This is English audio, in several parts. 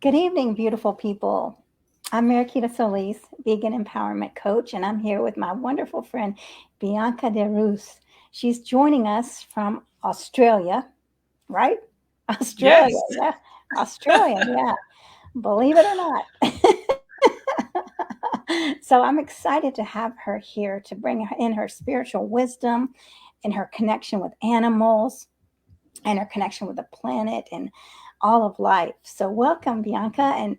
Good evening, beautiful people. I'm Mariquita Solis, Vegan Empowerment Coach, and I'm here with my wonderful friend, Bianca de Reus. She's joining us from Australia, right? Yes. Australia, yeah. Australia, yeah. Believe it or not. So I'm excited to have her here to bring in her spiritual wisdom and her connection with animals and her connection with the planet and all of life. So welcome, Bianca, and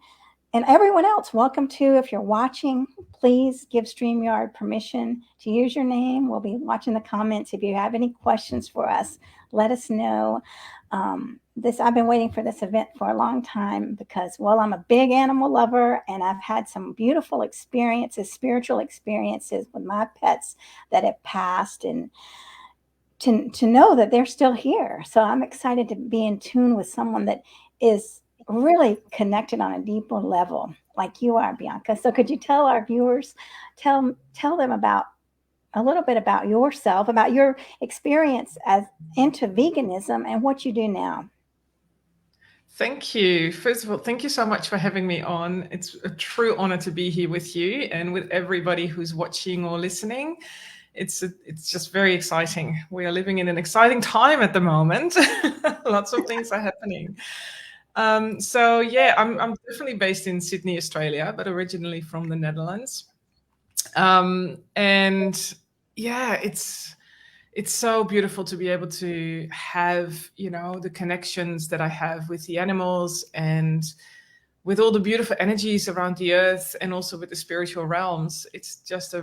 everyone else. Welcome too. If you're watching, please give StreamYard permission to use your name. We'll be watching the comments. If you have any questions for us, let us know. This I've been waiting for this event for a long time because, well, I'm a big animal lover and I've had some beautiful experiences, spiritual experiences with my pets that have passed, and to know that they're still here. So I'm excited to be in tune with someone that is really connected on a deeper level, like you are, Bianca. So could you tell our viewers, tell them about a little bit about yourself, about your experience as into veganism and what you do now? Thank you. First of all, thank you so much for having me on. It's a true honor to be here with you and with everybody who's watching or listening. It's just very exciting. We are living in an exciting time at the moment. Lots of things are happening. So yeah, I'm definitely based in Sydney, Australia, but originally from the Netherlands. And yeah, it's so beautiful to be able to have, the connections that I have with the animals and with all the beautiful energies around the earth and also with the spiritual realms. It's just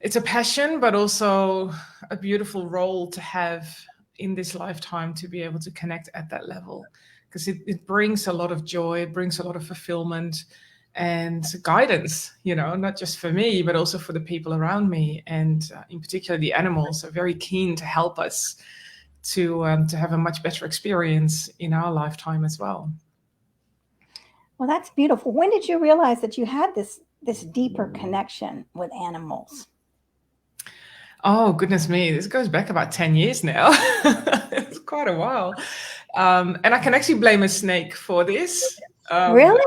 it's a passion, but also a beautiful role to have in this lifetime to be able to connect at that level, because it brings a lot of joy, it brings a lot of fulfillment and guidance, not just for me, but also for the people around me. And in particular, the animals are very keen to help us to have a much better experience in our lifetime as well. Well, that's beautiful. When did you realize that you had this deeper connection with animals? Oh, goodness me. This goes back about 10 years now. It's quite a while. And I can actually blame a snake for this. Really?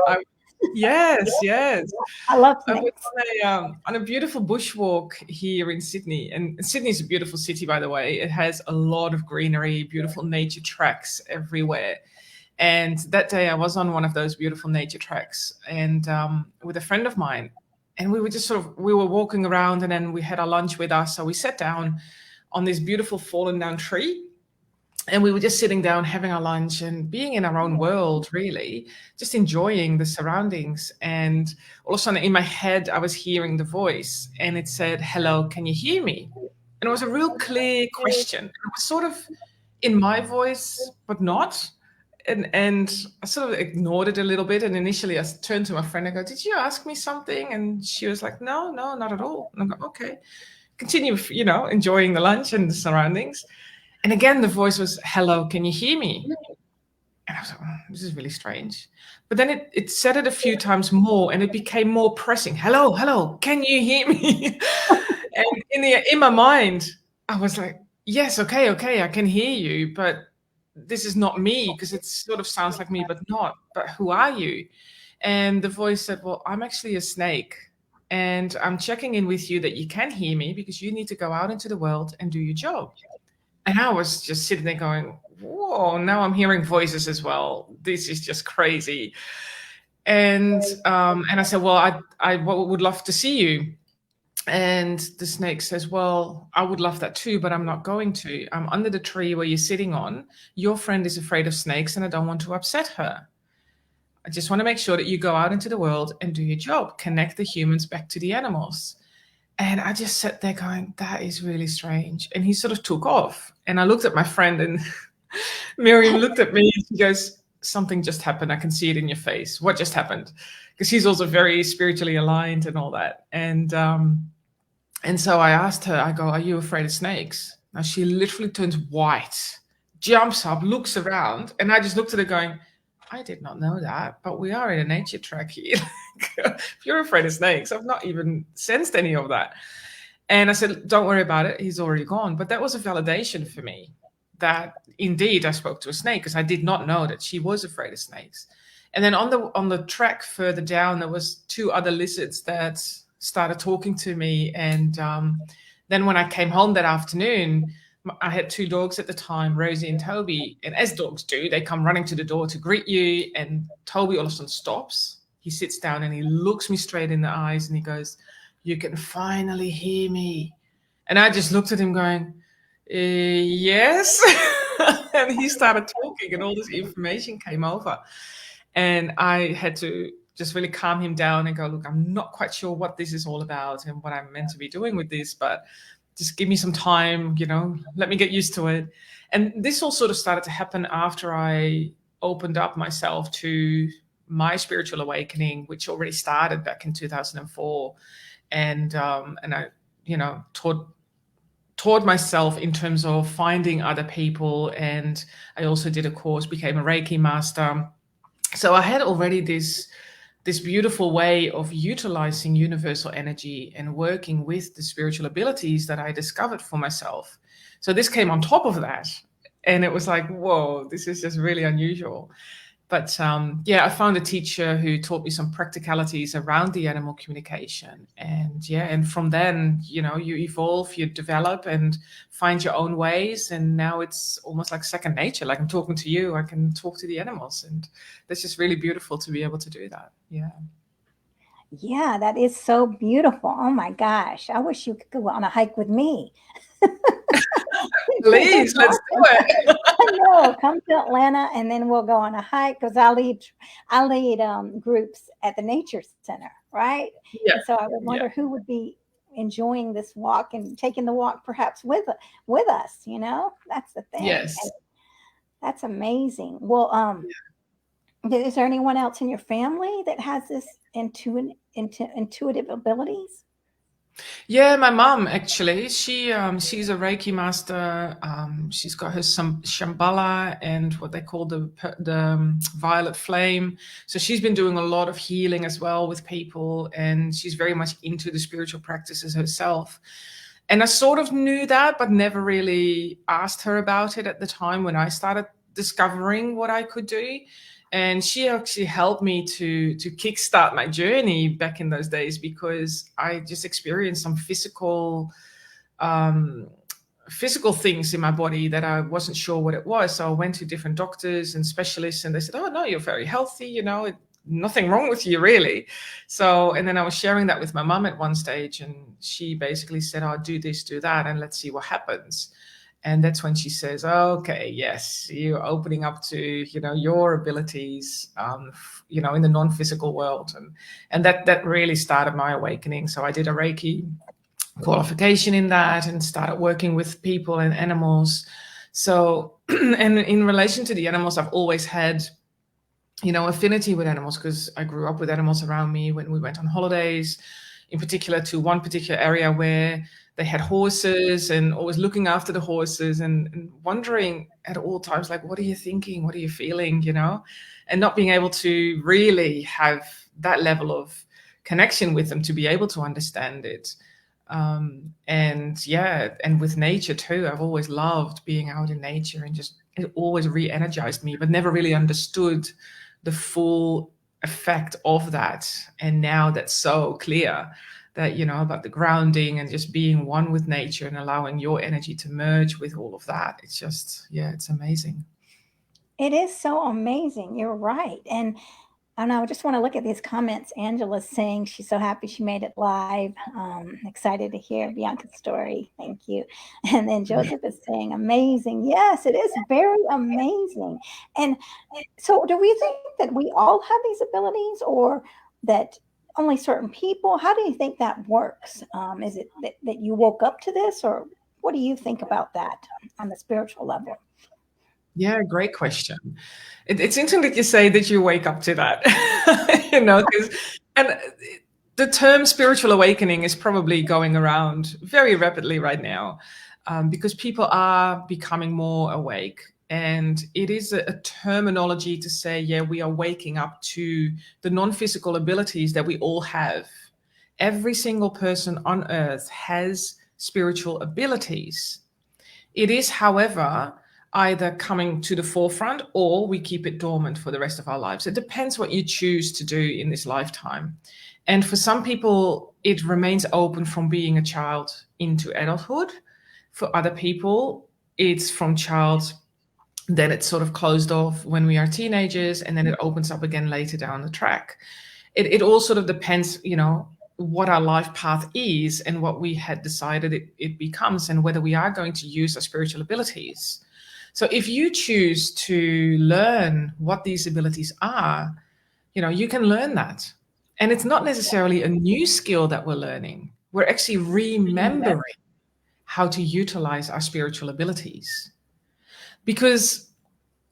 Yes, yes. I love I was snakes. on a beautiful bushwalk here in Sydney. And Sydney is a beautiful city, by the way. It has a lot of greenery, beautiful nature tracks everywhere. And that day I was on one of those beautiful nature tracks and with a friend of mine. And we were just we were walking around and then we had our lunch with us. So we sat down on this beautiful fallen down tree. And we were just sitting down, having our lunch and being in our own world, really, just enjoying the surroundings. And all of a sudden in my head, I was hearing the voice and it said, "Hello, can you hear me?" And it was a real clear question. It was sort of in my voice, but not. And I sort of ignored it a little bit. And initially I turned to my friend and I go, "Did you ask me something?" And she was like, "No, not at all." And I go, "Okay." Continue, enjoying the lunch and the surroundings. And again, the voice was, "Hello, can you hear me?" And I was like, this is really strange. But then it said it a few times more and it became more pressing. "Hello, hello, can you hear me?" And in my mind, I was like, "Yes, okay, I can hear you, but this is not me," because it sort of sounds like me, but not. "But who are you?" And the voice said, "Well, I'm actually a snake. And I'm checking in with you that you can hear me because you need to go out into the world and do your job." And I was just sitting there going, whoa, now I'm hearing voices as well. This is just crazy. And I said, "Well, I would love to see you." And the snake says, "Well, I would love that too, but I'm not going to. I'm under the tree where you're sitting on. Your friend is afraid of snakes and I don't want to upset her. I just want to make sure that you go out into the world and do your job, connect the humans back to the animals." And I just sat there going, that is really strange. And he sort of took off. And I looked at my friend and Miriam looked at me and she goes, "Something just happened. I can see it in your face. What just happened?" Because he's also very spiritually aligned and all that. And so I asked her, I go, "Are you afraid of snakes?" Now she literally turns white, jumps up, looks around. And I just looked at her going, I did not know that, but we are in a nature track here. If you're afraid of snakes, I've not even sensed any of that. And I said, "Don't worry about it. He's already gone." But that was a validation for me that indeed I spoke to a snake, because I did not know that she was afraid of snakes. And then on the track further down, there was 2 other lizards that started talking to me. And then when I came home that afternoon, I had 2 dogs at the time, Rosie and Toby. And as dogs do, they come running to the door to greet you. And Toby all of a sudden stops. He sits down and he looks me straight in the eyes and he goes, "You can finally hear me." And I just looked at him going, yes. And he started talking and all this information came over. And I had to just really calm him down and go, "Look, I'm not quite sure what this is all about and what I'm meant to be doing with this, but just give me some time, let me get used to it." And this all sort of started to happen after I opened up myself to my spiritual awakening, which already started back in 2004. And I, taught myself in terms of finding other people. And I also did a course, became a Reiki master. So I had already this beautiful way of utilizing universal energy and working with the spiritual abilities that I discovered for myself. So this came on top of that. And it was like, whoa, this is just really unusual. But I found a teacher who taught me some practicalities around the animal communication. And from then, you evolve, you develop and find your own ways. And now it's almost like second nature. Like I'm talking to you, I can talk to the animals. And that's just really beautiful to be able to do that. Yeah. Yeah, that is so beautiful. Oh my gosh. I wish you could go on a hike with me. Please, let's do it. I know. Come to Atlanta and then we'll go on a hike because I lead groups at the nature center, right? Yeah. And so I would wonder who would be enjoying this walk and taking the walk perhaps with us, That's the thing. Yes. And that's amazing. Well, is there anyone else in your family that has this intuitive abilities? Yeah, my mom actually. She's a Reiki master. She's got her some Shambhala and what they call the violet flame. So she's been doing a lot of healing as well with people, and she's very much into the spiritual practices herself. And I sort of knew that, but never really asked her about it at the time when I started discovering what I could do. And she actually helped me to kickstart my journey back in those days because I just experienced some physical things in my body that I wasn't sure what it was. So I went to different doctors and specialists, and they said, "Oh no, you're very healthy. Nothing wrong with you really." So, and then I was sharing that with my mom at one stage, and she basically said, "Oh, do this, do that, and let's see what happens." And that's when she says, "Okay, yes, you're opening up to, your abilities, in the non-physical world." And that really started my awakening. So I did a Reiki qualification in that and started working with people and animals. So, and in relation to the animals, I've always had, affinity with animals because I grew up with animals around me when we went on holidays, in particular to one particular area where they had horses, and always looking after the horses and wondering at all times, like, what are you thinking? What are you feeling? And not being able to really have that level of connection with them to be able to understand it. And with nature too, I've always loved being out in nature and just it always re-energized me, but never really understood the full effect of that. And now that's so clear that, about the grounding and just being one with nature and allowing your energy to merge with all of that. It's just, it's amazing. It is so amazing. You're right. And I just want to look at these comments. Angela's saying she's so happy she made it live. Excited to hear Bianca's story. Thank you. And then Joseph is saying, amazing. Yes, it is very amazing. And so do we think that we all have these abilities or that only certain people? How do you think that works? Is it that you woke up to this, or what do you think about that on the spiritual level? Yeah, great question. It's interesting that you say that you wake up to that, and the term spiritual awakening is probably going around very rapidly right now because people are becoming more awake. And it is a terminology to say, we are waking up to the non-physical abilities that we all have. Every single person on earth has spiritual abilities. It is, however, either coming to the forefront or we keep it dormant for the rest of our lives. It depends what you choose to do in this lifetime. And for some people, it remains open from being a child into adulthood. For other people, it's from child, then it's sort of closed off when we are teenagers, and then it opens up again later down the track. It all sort of depends, what our life path is and what we had decided it becomes, and whether we are going to use our spiritual abilities. So if you choose to learn what these abilities are, you can learn that. And it's not necessarily a new skill that we're learning. We're actually remembering how to utilize our spiritual abilities. Because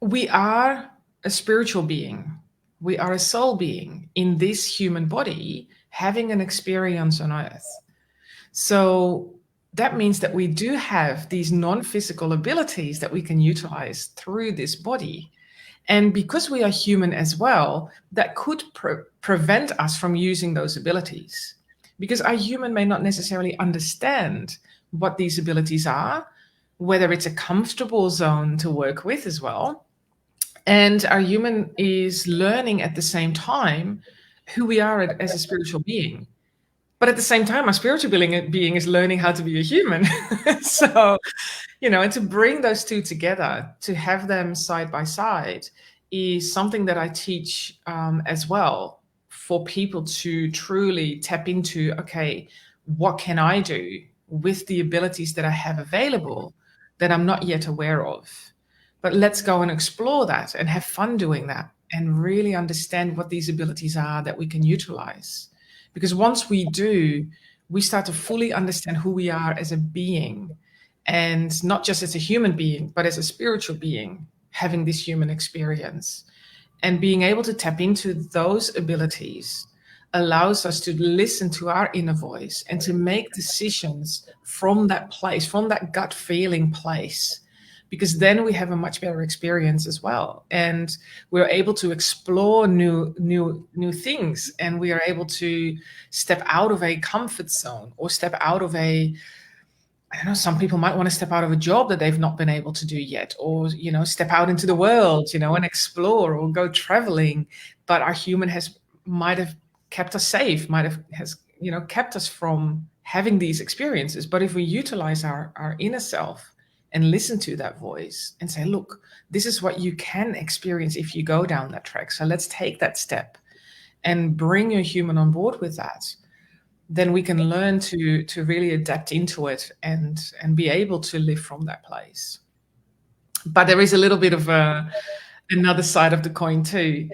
we are a spiritual being. We are a soul being in this human body having an experience on earth. So that means that we do have these non-physical abilities that we can utilize through this body. And because we are human as well, that could prevent us from using those abilities. Because our human may not necessarily understand what these abilities are, whether it's a comfortable zone to work with as well. And our human is learning at the same time who we are as a spiritual being. But at the same time, our spiritual being is learning how to be a human. So, and to bring those two together, to have them side by side, is something that I teach as well, for people to truly tap into, okay, what can I do with the abilities that I have available that I'm not yet aware of? But let's go and explore that and have fun doing that and really understand what these abilities are that we can utilize. Because once we do, we start to fully understand who we are as a being, and not just as a human being, but as a spiritual being having this human experience. And being able to tap into those abilities allows us to listen to our inner voice and to make decisions from that place, from that gut feeling place, because then we have a much better experience as well. And we're able to explore new things, and we are able to step out of a comfort zone, or step out of I don't know, some people might want to step out of a job that they've not been able to do yet, or, step out into the world, and explore or go traveling. But our human might have kept us safe, has kept us from having these experiences. But if we utilize our inner self and listen to that voice and say, look, this is what you can experience if you go down that track. So let's take that step and bring your human on board with that. Then we can learn to really adapt into it and be able to live from that place. But there is a little bit of another side of the coin too.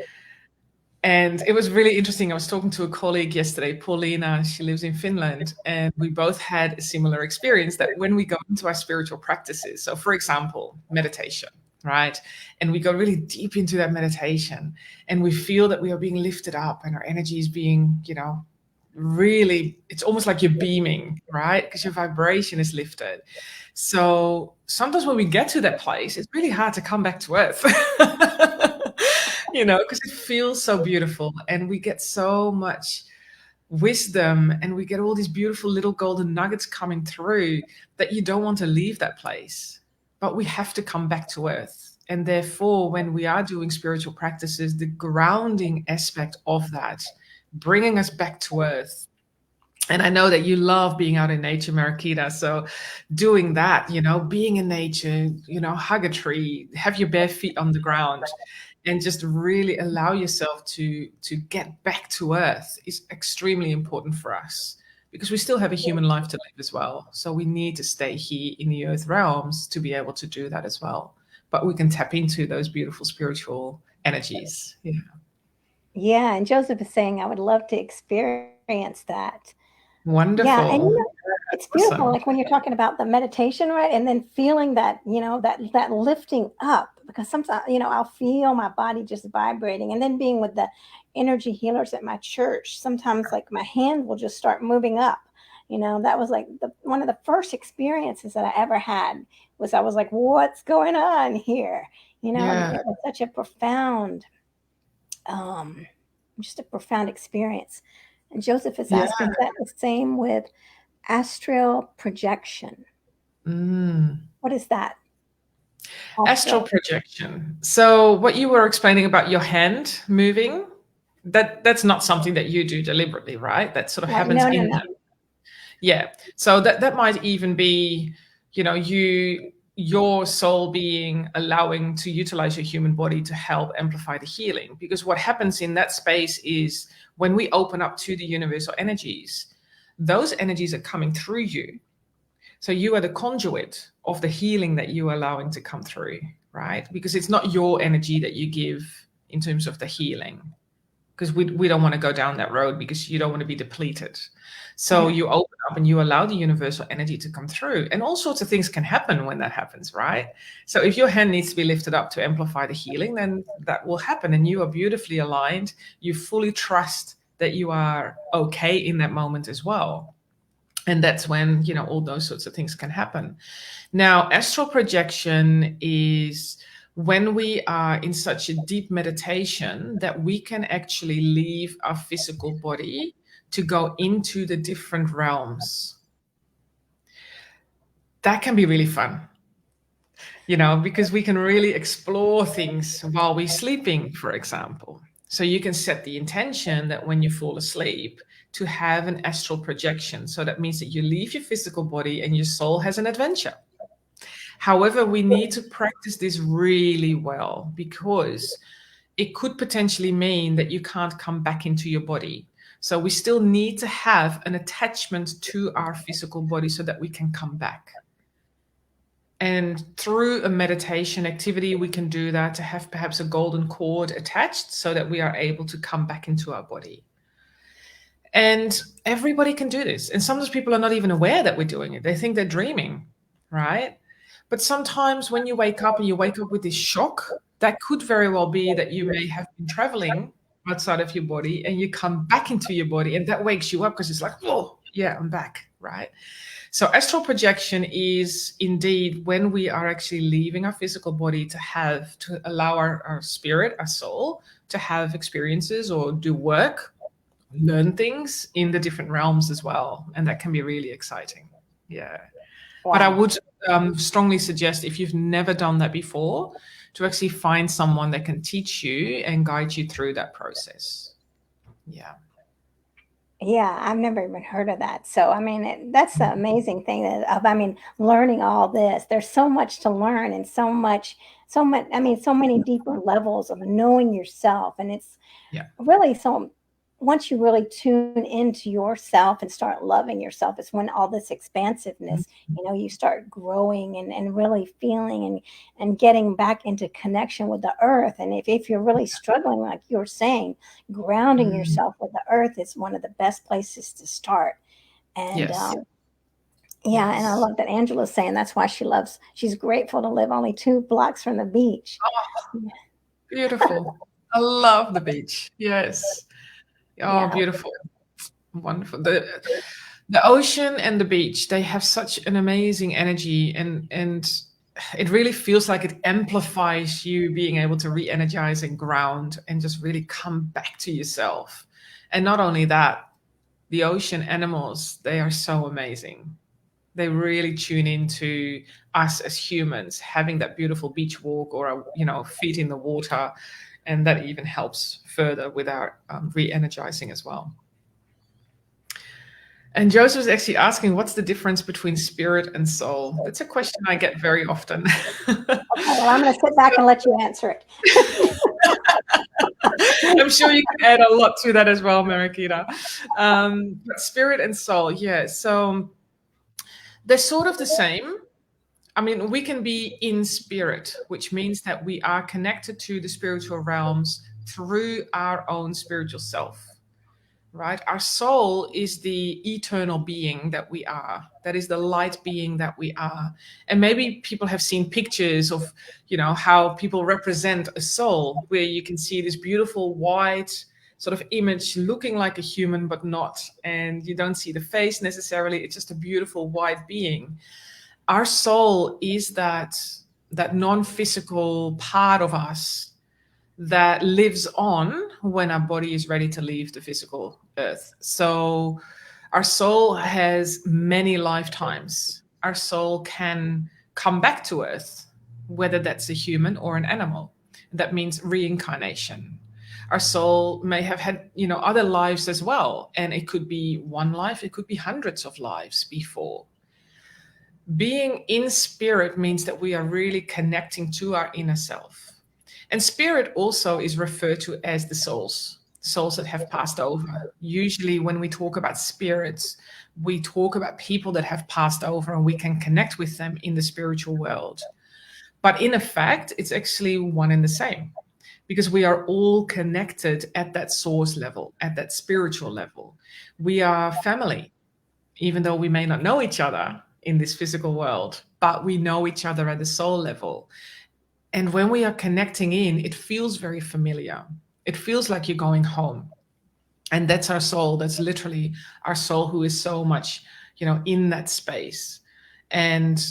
And it was really interesting. I was talking to a colleague yesterday, Paulina. She lives in Finland, and we both had a similar experience that when we go into our spiritual practices, so for example, meditation, right? And we go really deep into that meditation, and we feel that we are being lifted up and our energy is being, really, it's almost like you're beaming, right? Because your vibration is lifted. So sometimes when we get to that place, it's really hard to come back to earth. Because it feels so beautiful, and we get so much wisdom, and we get all these beautiful little golden nuggets coming through that you don't want to leave that place. But we have to come back to earth. And therefore, when we are doing spiritual practices, the grounding aspect of that, bringing us back to earth. And I know that you love being out in nature, Mariquita. So doing that, being in nature, hug a tree, have your bare feet on the ground, and just really allow yourself to get back to earth is extremely important for us, because we still have a human life to live as well. So we need to stay here in the earth realms to be able to do that as well. But we can tap into those beautiful spiritual energies. Yeah. Yeah. And Joseph is saying, I would love to experience that. Wonderful. Yeah. And it's beautiful. Awesome. Like when you're talking about the meditation, right? And then feeling that, that lifting up, because sometimes, I'll feel my body just vibrating, and then being with the energy healers at my church, sometimes like my hand will just start moving up. That was like one of the first experiences that I ever had. I was like, what's going on here? Yeah. It was such a profound, just a profound experience. And Joseph is asking, is that the same with astral projection? What is that? Astral projection. So what you were explaining about your hand moving, that's not something that you do deliberately, right? That sort of happens in No. Yeah. So that might even be, your soul being allowing to utilize your human body to help amplify the healing. Because what happens in that space is when we open up to the universal energies, those energies are coming through you. So you are the conduit of the healing that you are allowing to come through, right? Because it's not your energy that you give in terms of the healing. Because we don't want to go down that road because you don't want to be depleted. So you open up and you allow the universal energy to come through. And all sorts of things can happen when that happens, right? So if your hand needs to be lifted up to amplify the healing, then that will happen. And you are beautifully aligned. You fully trust that you are okay in that moment as well. And that's when, all those sorts of things can happen. Now, astral projection is when we are in such a deep meditation that we can actually leave our physical body to go into the different realms. That can be really fun, because we can really explore things while we're sleeping, for example. So you can set the intention that when you fall asleep to have an astral projection. So that means that you leave your physical body and your soul has an adventure. However, we need to practice this really well because it could potentially mean that you can't come back into your body. So we still need to have an attachment to our physical body so that we can come back. And through a meditation activity, we can do that to have perhaps a golden cord attached so that we are able to come back into our body. And everybody can do this. And sometimes people are not even aware that we're doing it. They think they're dreaming, right? But sometimes when you wake up and you wake up with this shock, that could very well be that you may have been traveling outside of your body and you come back into your body and that wakes you up because it's like, oh, yeah, I'm back, right? So astral projection is indeed when we are actually leaving our physical body to allow our spirit, our soul, to have experiences or do work, learn things in the different realms as well. And that can be really exciting. Yeah. Wow. But I would strongly suggest, if you've never done that before, to actually find someone that can teach you and guide you through that process. Yeah. Yeah, I've never even heard of that. So, I mean, that's the amazing thing learning all this. There's so much to learn and so many deeper levels of knowing yourself. And it's really once you really tune into yourself and start loving yourself, it's when all this expansiveness, you start growing and really feeling and getting back into connection with the earth. And if you're really struggling, like you're saying, grounding yourself with the earth is one of the best places to start. And and I love that Angela's saying that's why she's grateful to live only 2 blocks from the beach. Oh, beautiful. I love the beach. Yes. Oh, beautiful. Wonderful. The ocean and the beach, they have such an amazing energy and it really feels like it amplifies you being able to re-energize and ground and just really come back to yourself. And not only that, the ocean animals, they are so amazing. They really tune into us as humans, having that beautiful beach walk or, feet in the water. And that even helps further with our re-energizing as well. And Joseph is actually asking, what's the difference between spirit and soul? That's a question I get very often. Okay, well, I'm going to sit back and let you answer it. I'm sure you can add a lot to that as well, Mariquita. But spirit and soul, so they're sort of the same. I mean, we can be in spirit, which means that we are connected to the spiritual realms through our own spiritual self, right? Our soul is the eternal being that we are. That is the light being that we are. And maybe people have seen pictures of, how people represent a soul, where you can see this beautiful white sort of image looking like a human, but not. And you don't see the face necessarily. It's just a beautiful white being. Our soul is that non-physical part of us that lives on when our body is ready to leave the physical earth. So our soul has many lifetimes. Our soul can come back to earth whether that's a human or an animal. That means reincarnation. Our soul may have had, other lives as well. And it could be one life, it could be hundreds of lives before. Being in spirit means that we are really connecting to our inner self. And spirit also is referred to as the souls that have passed over. Usually when we talk about spirits, we talk about people that have passed over and we can connect with them in the spiritual world. But in effect, it's actually one and the same, because we are all connected at that source level, at that spiritual level. We are family, even though we may not know each other in this physical world, but we know each other at the soul level. And when we are connecting in, it feels very familiar. It feels like you're going home. And that's our soul. That's literally our soul, who is so much, in that space. And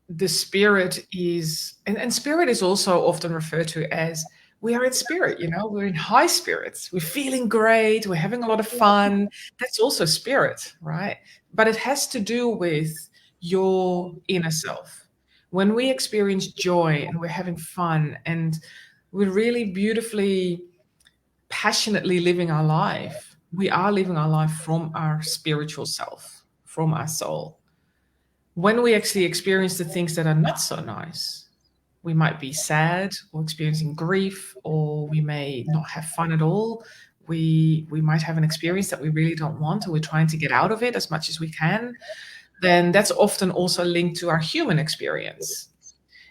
the spirit is, and spirit is also often referred to as, we are in spirit, we're in high spirits. We're feeling great. We're having a lot of fun. That's also spirit, right? But it has to do with your inner self. When we experience joy and we're having fun and we're really beautifully, passionately living our life, we are living our life from our spiritual self, from our soul. When we actually experience the things that are not so nice, we might be sad or experiencing grief, or we may not have fun at all. We might have an experience that we really don't want, and we're trying to get out of it as much as we can. Then that's often also linked to our human experience.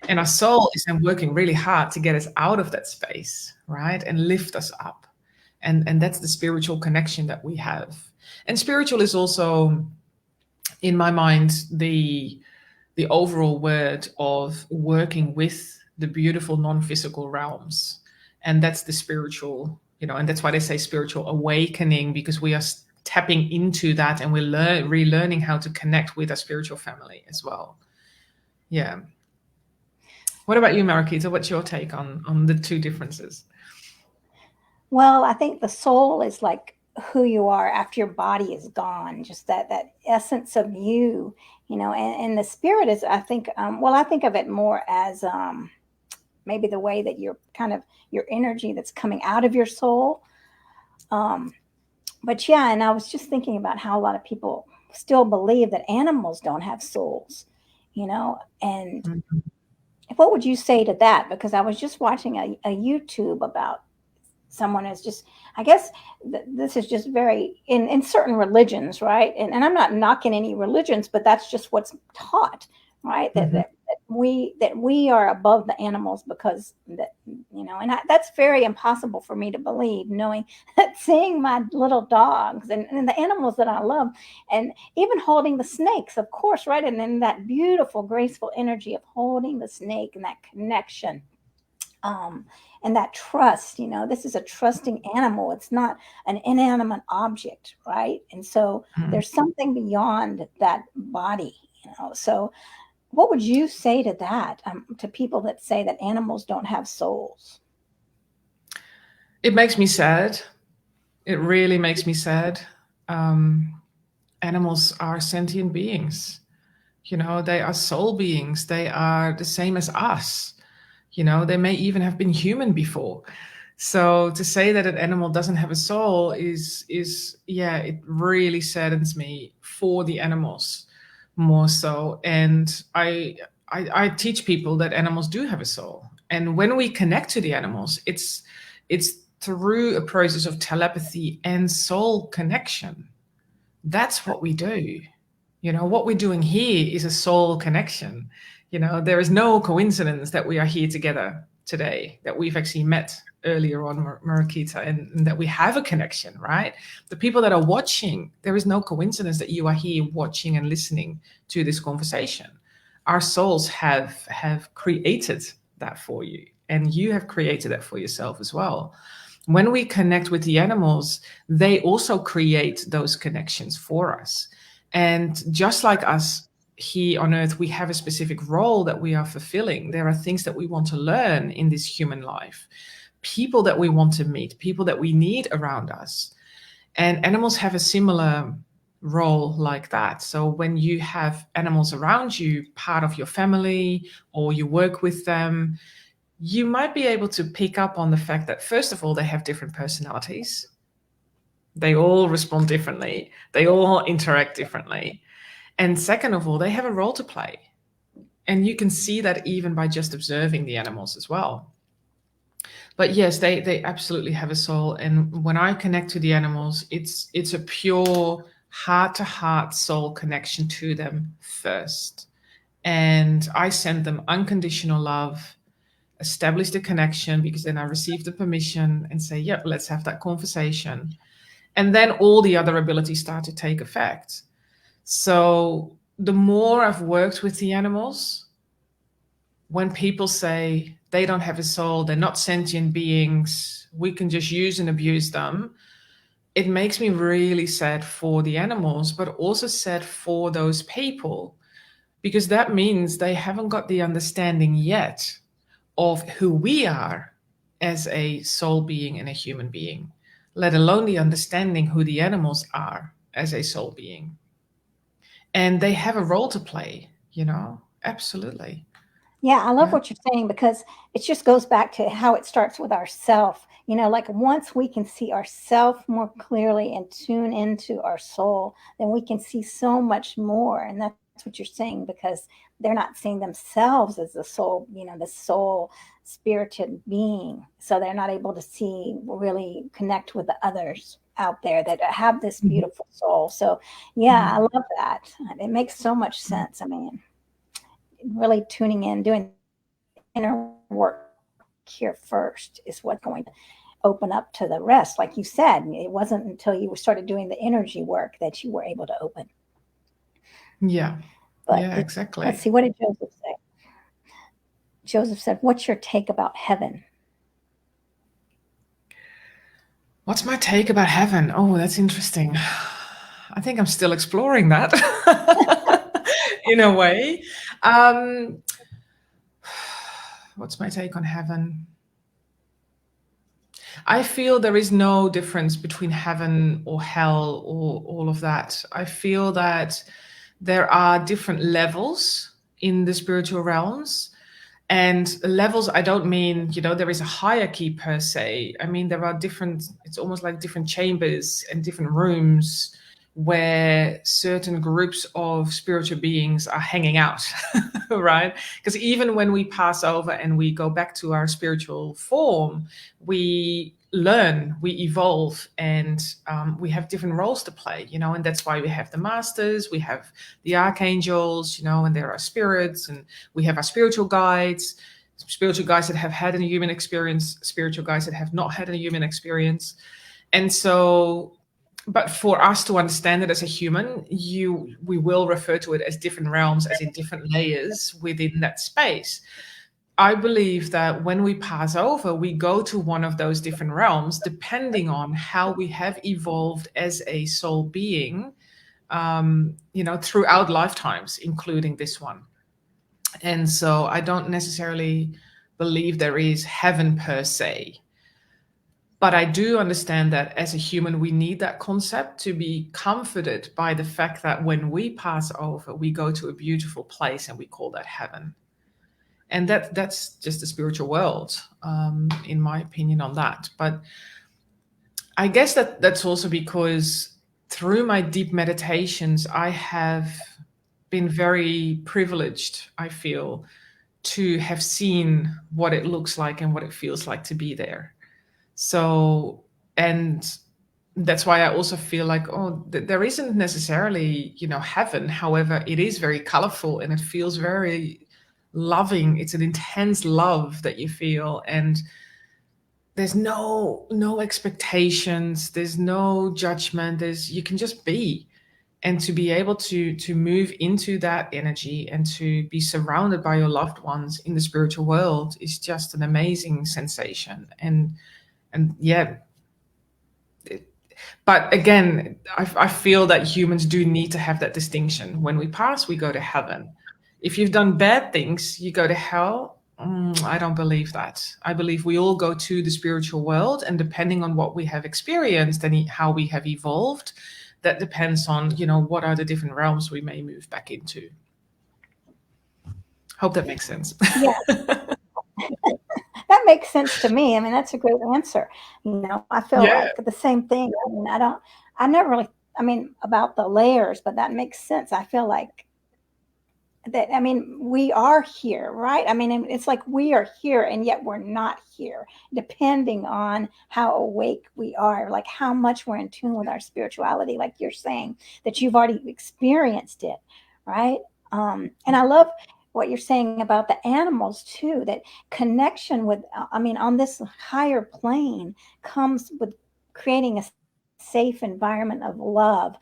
And our soul is then working really hard to get us out of that space, right? And lift us up. And that's the spiritual connection that we have. And spiritual is also, in my mind, the overall word of working with the beautiful non-physical realms. And that's the spiritual, and that's why they say spiritual awakening, because we are tapping into that and we're relearning how to connect with our spiritual family as well. Yeah. What about you, Mariquita? What's your take on the two differences? Well, I think the soul is like who you are after your body is gone, just that essence of you, and the spirit is, I think, I think of it more as maybe the way that you're kind of your energy that's coming out of your soul. But yeah, and I was just thinking about how a lot of people still believe that animals don't have souls, and Mm-hmm. what would you say to that? Because I was just watching a YouTube about someone is just, I guess this is just very in certain religions, right? And I'm not knocking any religions, but that's just what's taught, right? Mm-hmm. That we are above the animals, because that, and that's very impossible for me to believe, knowing that, seeing my little dogs and the animals that I love, and even holding the snakes, of course, right? And then that beautiful, graceful energy of holding the snake and that connection. And that trust, this is a trusting animal. It's not an inanimate object, right? And so there's something beyond that body, So what would you say to that, to people that say that animals don't have souls? It makes me sad. It really makes me sad. Animals are sentient beings. They are soul beings. They are the same as us. They may even have been human before. So to say that an animal doesn't have a soul is it really saddens me for the animals more so. And I teach people that animals do have a soul. And when we connect to the animals, it's through a process of telepathy and soul connection. That's what we do. What we're doing here is a soul connection. There is no coincidence that we are here together today, that we've actually met earlier on, Mariquita, and that we have a connection, right? The people that are watching, there is no coincidence that you are here watching and listening to this conversation. Our souls have created that for you, and you have created that for yourself as well. When we connect with the animals, they also create those connections for us. And just like us here on earth, we have a specific role that we are fulfilling. There are things that we want to learn in this human life, people that we want to meet, people that we need around us. And animals have a similar role like that. So when you have animals around you, part of your family, or you work with them, you might be able to pick up on the fact that, first of all, they have different personalities. They all respond differently. They all interact differently. And second of all, they have a role to play. And you can see that even by just observing the animals as well. But yes, they absolutely have a soul. And when I connect to the animals, it's a pure heart-to-heart soul connection to them first. And I send them unconditional love, establish the connection, because then I receive the permission and say, yep, let's have that conversation. And then all the other abilities start to take effect. So the more I've worked with the animals, when people say they don't have a soul, they're not sentient beings, we can just use and abuse them, it makes me really sad for the animals, but also sad for those people, because that means they haven't got the understanding yet of who we are as a soul being and a human being, let alone the understanding who the animals are as a soul being. And they have a role to play, absolutely. Yeah, I love Yeah. what you're saying, because it just goes back to how it starts with ourself. Like once we can see ourself more clearly and tune into our soul, then we can see so much more. And that's what you're saying, because they're not seeing themselves as the soul, the soul spirited being. So they're not able to really connect with the others out there that have this beautiful soul. So yeah, I love that. It makes so much sense. I mean, really tuning in, doing inner work here first is what's going to open up to the rest. Like you said, it wasn't until you started doing the energy work that you were able to open. Yeah. But yeah, exactly. Let's see, what did Joseph say? Joseph said, what's your take about heaven? What's my take about heaven? Oh, that's interesting. I think I'm still exploring that in a way. What's my take on heaven? I feel there is no difference between heaven or hell or all of that. I feel that there are different levels in the spiritual realms. And levels, I don't mean, there is a hierarchy per se. I mean, there are it's almost like different chambers and different rooms where certain groups of spiritual beings are hanging out, right? Because even when we pass over and we go back to our spiritual form, we learn, we evolve, and we have different roles to play, and that's why we have the masters, we have the archangels, and there are spirits, and we have our spiritual guides that have had a human experience, spiritual guides that have not had a human experience. And so, but for us to understand it as a human, we will refer to it as different realms, as in different layers within that space. I believe that when we pass over, we go to one of those different realms, depending on how we have evolved as a soul being, throughout lifetimes, including this one. And so I don't necessarily believe there is heaven per se. But I do understand that as a human, we need that concept to be comforted by the fact that when we pass over, we go to a beautiful place and we call that heaven. And that's just the spiritual world, in my opinion on that. But I guess that's also because through my deep meditations, I have been very privileged, I feel, to have seen what it looks like and what it feels like to be there. So, and that's why I also feel like, there isn't necessarily, heaven. However, it is very colorful and it feels very loving. It's an intense love that you feel, and there's no expectations, there's no judgment, you can just be. And to be able to move into that energy and to be surrounded by your loved ones in the spiritual world is just an amazing sensation. And yeah, but again, I feel that humans do need to have that distinction. When we pass, we go to heaven. If you've done bad things, you go to hell. I don't believe that. I believe we all go to the spiritual world, and depending on what we have experienced and how we have evolved, that depends on, what are the different realms we may move back into. Hope that makes sense. Yeah. That makes sense to me. I mean, that's a great answer. I feel Yeah. like the same thing. I mean, I never really, about the layers, but that makes sense. I feel like that, we are here, right? I mean, it's like we are here and yet we're not here, depending on how awake we are, like how much we're in tune with our spirituality, like you're saying, that you've already experienced it, right? And I love what you're saying about the animals too, that connection with, on this higher plane comes with creating a safe environment of love.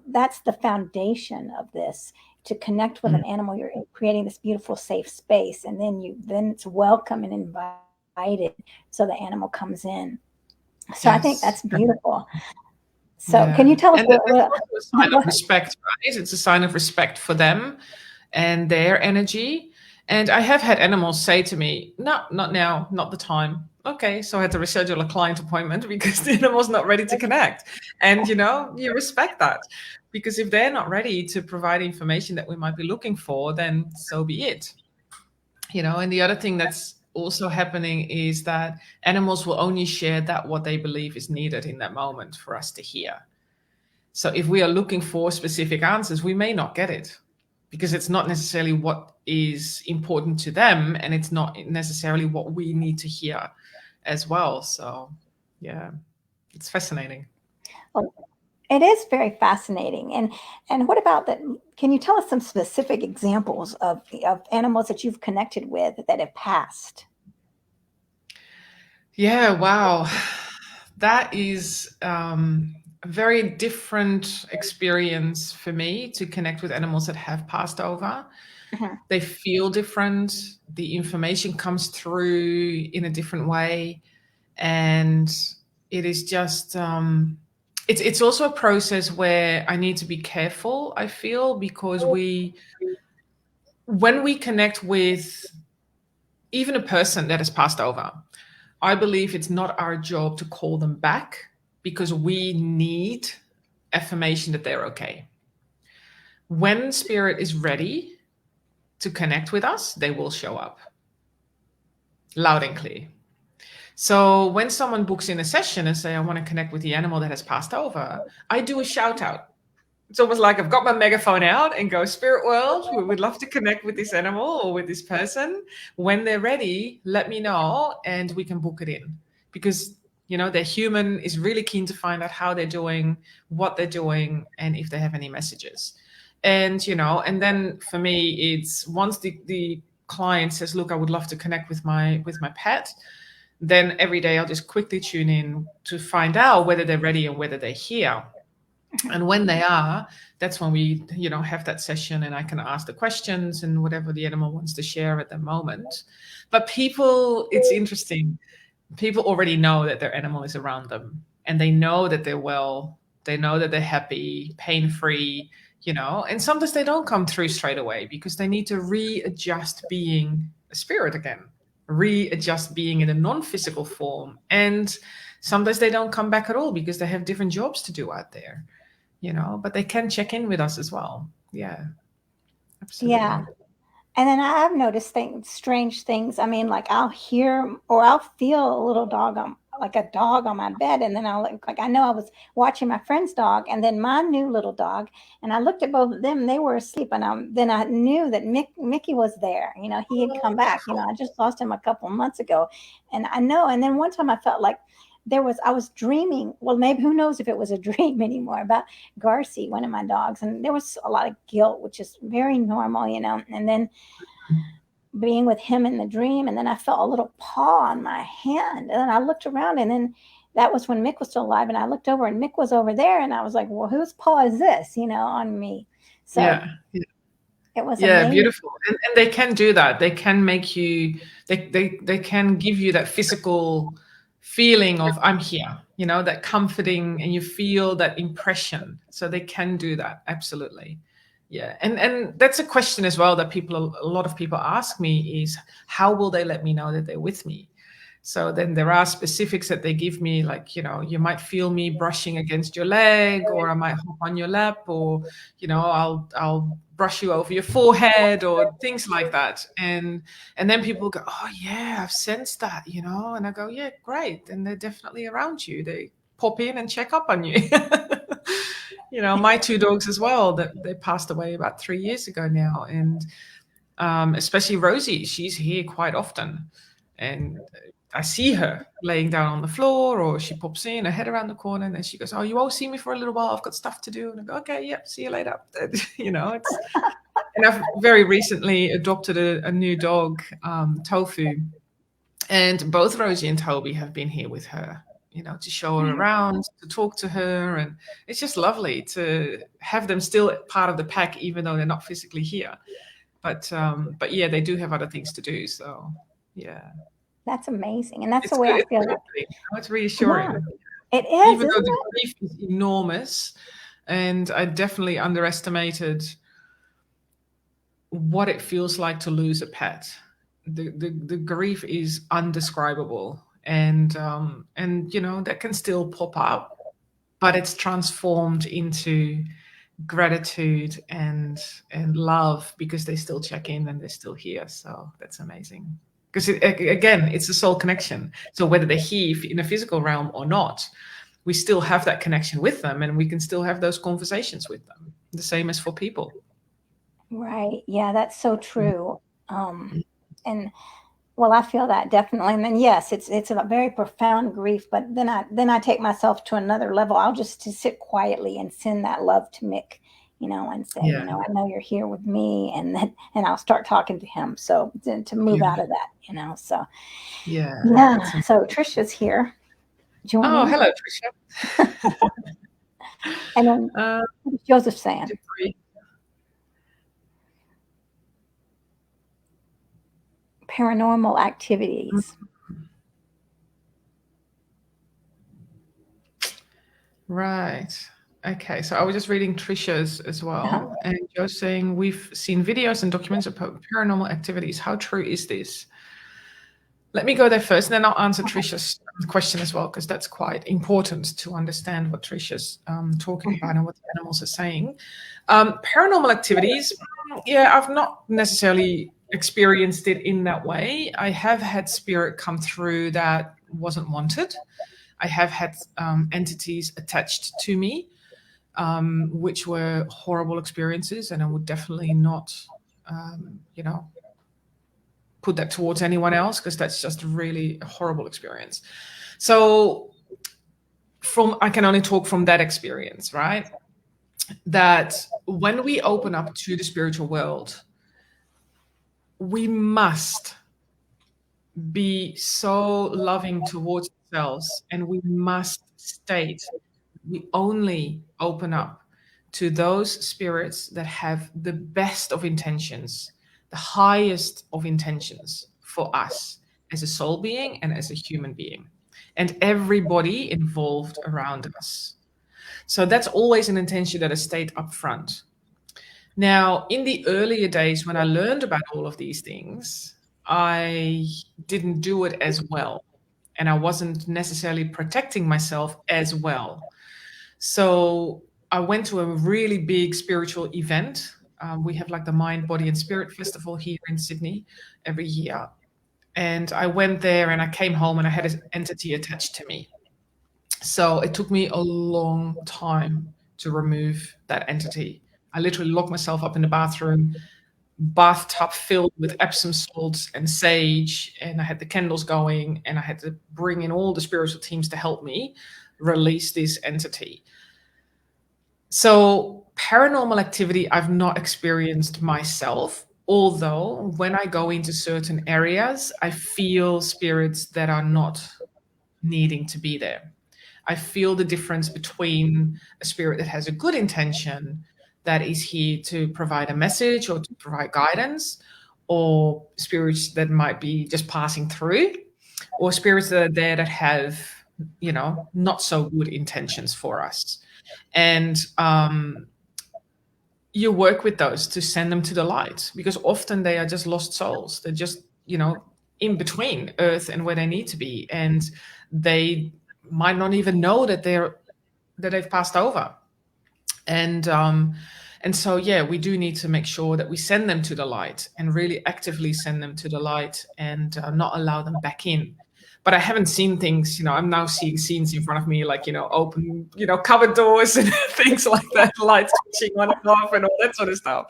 That's the foundation of this. To connect with an animal, you're creating this beautiful safe space, and then it's welcome and invited, so the animal comes in. So I think that's beautiful. So can you tell us and that's also a sign of respect, right? It's a sign of respect for them and their energy. And I have had animals say to me, no, not now, not the time. Okay, so I had to reschedule a client appointment because the animal's not ready to connect. And, you respect that, because if they're not ready to provide information that we might be looking for, then so be it. And the other thing that's also happening is that animals will only share that what they believe is needed in that moment for us to hear. So if we are looking for specific answers, we may not get it, because it's not necessarily what is important to them, and it's not necessarily what we need to hear as well. So yeah, it's fascinating. Well, it is very fascinating. And what about that? Can you tell us some specific examples of animals that you've connected with that have passed? Yeah, wow. That is a very different experience for me, to connect with animals that have passed over. They feel different. The information comes through in a different way. And it is just, it's also a process where I need to be careful, I feel, because when we connect with even a person that has passed over, I believe it's not our job to call them back, because we need affirmation that they're okay. When spirit is ready to connect with us, they will show up loud and clear. So when someone books in a session and say, I want to connect with the animal that has passed over, I do a shout out. It's almost like I've got my megaphone out and go, spirit world, we would love to connect with this animal or with this person. When they're ready, let me know and we can book it in. Because, their human is really keen to find out how they're doing, what they're doing, and if they have any messages. And, and then for me, it's once the client says, look, I would love to connect with my pet, then every day I'll just quickly tune in to find out whether they're ready and whether they're here. And when they are, that's when we, have that session, and I can ask the questions and whatever the animal wants to share at the moment. But people, it's interesting. People already know that their animal is around them, and they know that they're well. They know that they're happy, pain-free, and sometimes they don't come through straight away because they need to readjust being a spirit again, readjust being in a non-physical form. And sometimes they don't come back at all because they have different jobs to do out there. But they can check in with us as well. Yeah, absolutely. Yeah. And then I've noticed strange things. Like I'll hear or I'll feel a little dog like a dog on my bed. And then I'll like, I know I was watching my friend's dog and then my new little dog. And I looked at both of them, they were asleep. And then I knew that Mickey was there. He had come back. I just lost him a couple of months ago. And I know. And then one time I felt like I was dreaming. Well, maybe who knows if it was a dream anymore, about Garci, one of my dogs. And there was a lot of guilt, which is very normal, and then being with him in the dream. And then I felt a little paw on my hand. And then I looked around, and then that was when Mick was still alive. And I looked over and Mick was over there. And I was like, well, whose paw is this, on me? So it was amazing. Beautiful. And they can do that. They can make you, they can give you that physical feeling of I'm here, that comforting, and you feel that impression. So they can do that. Absolutely. Yeah. And that's a question as well that a lot of people ask me is, how will they let me know that they're with me? So then there are specifics that they give me, like, you might feel me brushing against your leg, or I might hop on your lap, or, I'll brush you over your forehead, or things like that. And then people go, oh yeah, I've sensed that, and I go, yeah, great. And they're definitely around you. They pop in and check up on you. My two dogs as well, that they passed away about 3 years ago now. And especially Rosie, she's here quite often. And I see her laying down on the floor, or she pops in, her head around the corner, and then she goes, oh, you won't see me for a little while. I've got stuff to do. And I go, okay, yep, see you later. And I've very recently adopted a new dog, Tofu. And both Rosie and Toby have been here with her, to show her around, to talk to her. And it's just lovely to have them still part of the pack, even though they're not physically here. But yeah, they do have other things to do. So, yeah. That's amazing. And that's the way I feel. It's reassuring. Yeah, it is. Even though the grief is enormous, and I definitely underestimated what it feels like to lose a pet. The grief is undescribable, and that can still pop up, but it's transformed into gratitude and love, because they still check in and they're still here. So that's amazing. Because again, it's a soul connection. So whether they're here in a physical realm or not, we still have that connection with them, and we can still have those conversations with them. The same as for people. Right. Yeah, that's so true. And well, I feel that definitely. And then yes, it's a very profound grief. But then I take myself to another level. I'll just to sit quietly and send that love to Mick, and say, I know you're here with me, and I'll start talking to him. So to move out of that, so yeah. So Trisha's here. Oh, hello, Trisha. And then what is Joseph saying? Paranormal activities. Right. Okay. So I was just reading Trisha's as well. And Joe's saying, we've seen videos and documents of paranormal activities. How true is this? Let me go there first, and then I'll answer Trisha's question as well, because that's quite important to understand what Trisha's talking about and what the animals are saying. Paranormal activities, I've not necessarily experienced it in that way. I have had spirit come through that wasn't wanted. I have had entities attached to me, which were horrible experiences, and I would definitely not, put that towards anyone else, because that's just really a horrible experience. So I can only talk from that experience, right? That when we open up to the spiritual world, we must be so loving towards ourselves, and we must state we only open up to those spirits that have the best of intentions, the highest of intentions for us as a soul being and as a human being, and everybody involved around us. So that's always an intention that is stated up front. Now, in the earlier days when I learned about all of these things, I didn't do it as well, and I wasn't necessarily protecting myself as well. So I went to a really big spiritual event. We have like the Mind, Body and Spirit Festival here in Sydney every year. And I went there and I came home and I had an entity attached to me. So it took me a long time to remove that entity. I literally locked myself up in the bathroom, bathtub filled with Epsom salts and sage, and I had the candles going, and I had to bring in all the spiritual teams to help me release this entity. So paranormal activity I've not experienced myself, although when I go into certain areas, I feel spirits that are not needing to be there. I feel the difference between a spirit that has a good intention, that is here to provide a message or to provide guidance, or spirits that might be just passing through, or spirits that are there that have, not so good intentions for us. And you work with those to send them to the light, because often they are just lost souls. They're just, in between Earth and where they need to be, and they might not even know that they've passed over. And so, yeah, we do need to make sure that we send them to the light, and really actively send them to the light, and not allow them back in. But I haven't seen things, I'm now seeing scenes in front of me, like, open, cupboard doors and things like that, lights switching on and off and all that sort of stuff.